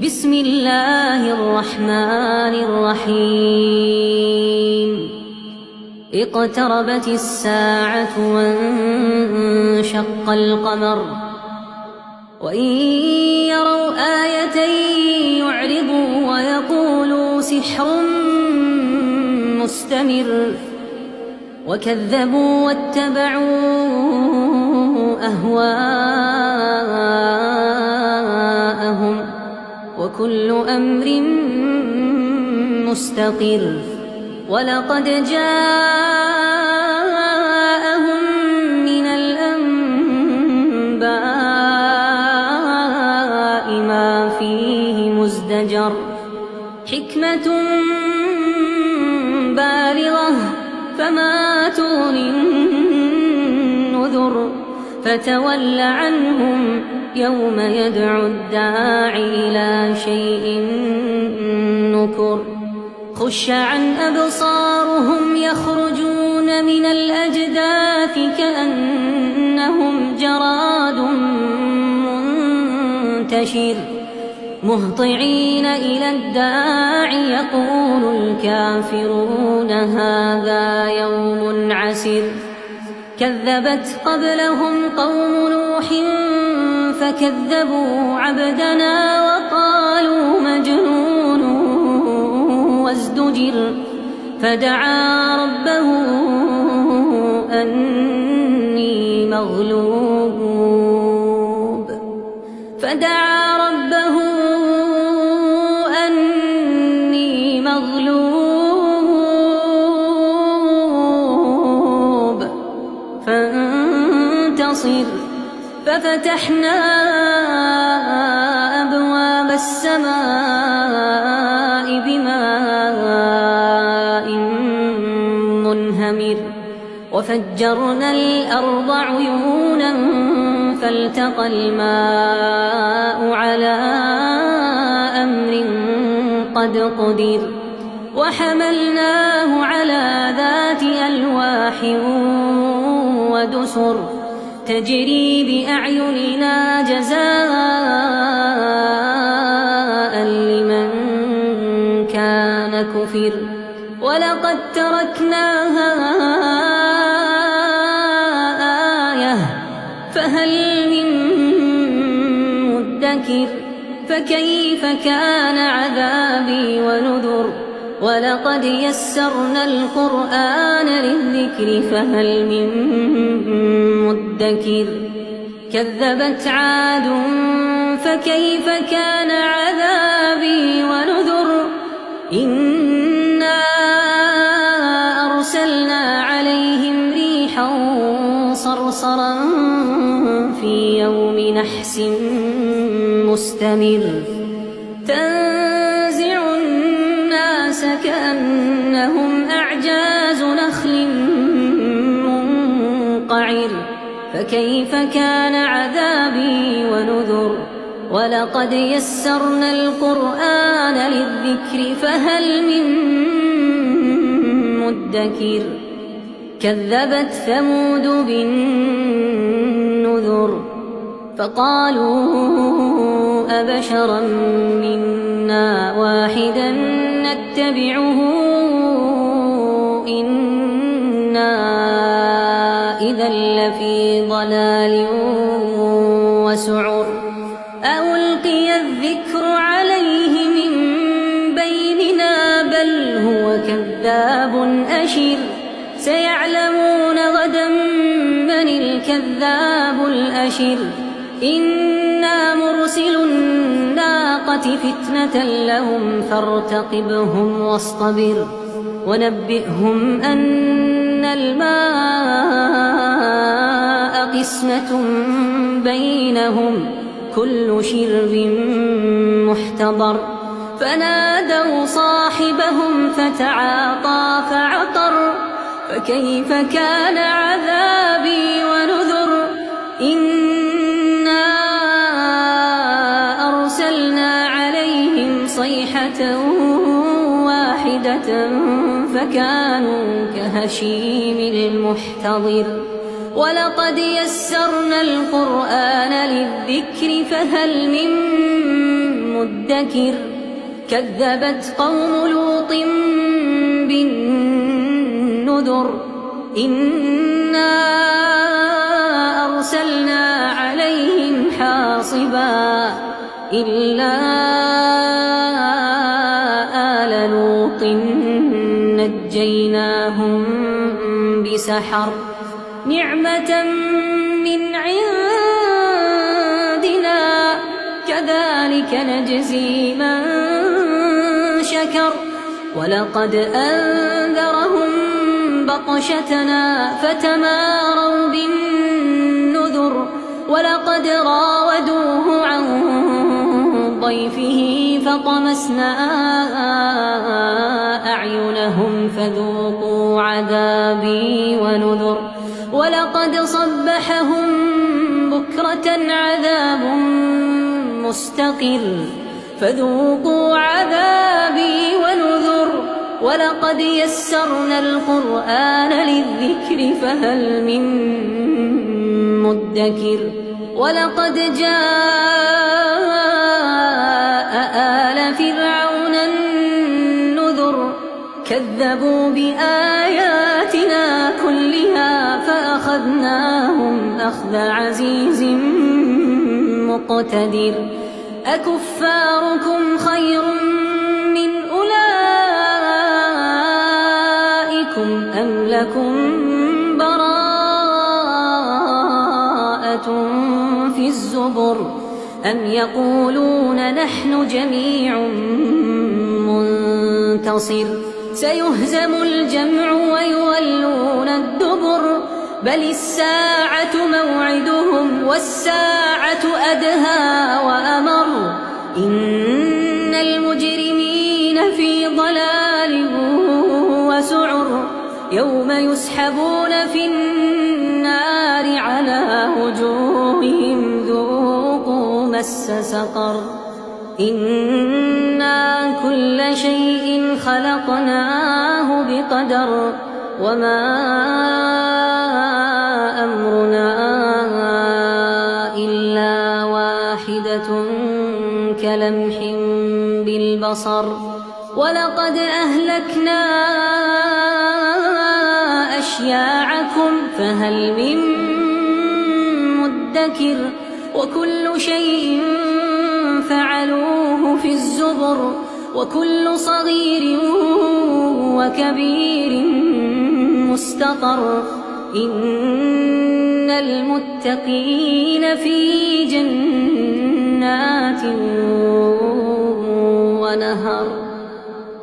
بسم الله الرحمن الرحيم اقتربت الساعة وانشق القمر وإن يروا آية يعرضوا ويقولوا سحر مستمر وكذبوا واتبعوا أهواءهم وكل أمر مستقر ولقد جاءهم من الأنباء ما فيه مزدجر حكمة بالغة فما تغني النذر فتول عنهم يوم يدعو الداعي إلى شيء نكر خش عن أبصارهم يخرجون من الأجداث كأنهم جراد منتشر مهطعين إلى الداعي يقول الكافرون هذا يوم عسر كذبت قبلهم قوم نوح فكذبوا عبدنا وقالوا مجنون وازدجر فدعا ربه أني مغلوب فانتصر ففتحنا أبواب السماء بماء منهمر وفجرنا الأرض عيونا فالتقى الماء على أمر قد قدر وحملناه على ذات ألواح ودسر تجري بأعيننا جزاء لمن كان كفر ولقد تركناها آية فهل من مدكر فكيف كان عذابي ونذر ولقد يسرنا القرآن للذكر فهل من مدكر كذبت عاد فكيف كان عذابي ونذر إنا أرسلنا عليهم ريحا صرصرا في يوم نحس مستمر تنزع الناس كأنهم أعجاز نخل منقعر فكيف كان عذابي ونذر ولقد يسرنا القرآن للذكر فهل من مدكر كذبت ثمود بالنذر فقالوا أبشرا منا واحدا نتبعه إنا إذا لفي ضلال وسعر ألقي الذكر عليه من بيننا بل هو كذاب أشر سيعلمون غدا من الكذاب الأشر إنا مرسل الناقة فتنة لهم فارتقبهم واصطبر ونبئهم أن الماء قسمة بينهم كل شرب محتضر فنادوا صاحبهم فتعاطى فعقر فكيف كان عذابي ونذر إنا أرسلنا عليهم صيحة واحدة فكانوا كهشيم المحتضر ولقد يسرنا القرآن للذكر فهل من مدكر كذبت قوم لوط بالنذر إنا أرسلنا عليهم حاصبا إلا آل لوط نجيناهم بسحر نعمة من عندنا كذلك نجزي من شكر ولقد أنذرهم بطشتنا فتماروا بالنذر ولقد راودوه عن ضيفه فطمسنا أعينهم فذوقوا عذابي ونذر ولقد صبحهم بكرة عذاب مستقر فذوقوا عذابي ونذر ولقد يسرنا القرآن للذكر فهل من مدكر ولقد جاء آل فرعون النذر كذبوا بآياتنا كلها فأخذناهم أخذ عزيز مقتدر أكفاركم خير من أولئكم أم لكم براءة في الزبر أم يقولون نحن جميع منتصر سيهزم الجمع ويولون الدبر بل الساعة موعدهم والساعة أدهى وأمر إن المجرمين في ضلال وسعر يوم يسحبون في النار على وجوههم ذوقوا مس سقر إنا كل شيء خلقناه بقدر وما أمرنا إلا واحدة كلمح بالبصر ولقد أهلكنا أشياعكم فهل من مدكر وكل شيء فعلوه في الزبر وكل صغير وكبير مستقر إن المتقين في جنات ونهر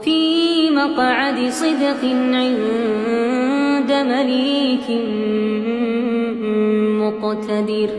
في مقعد صدق عند مليك مقتدر.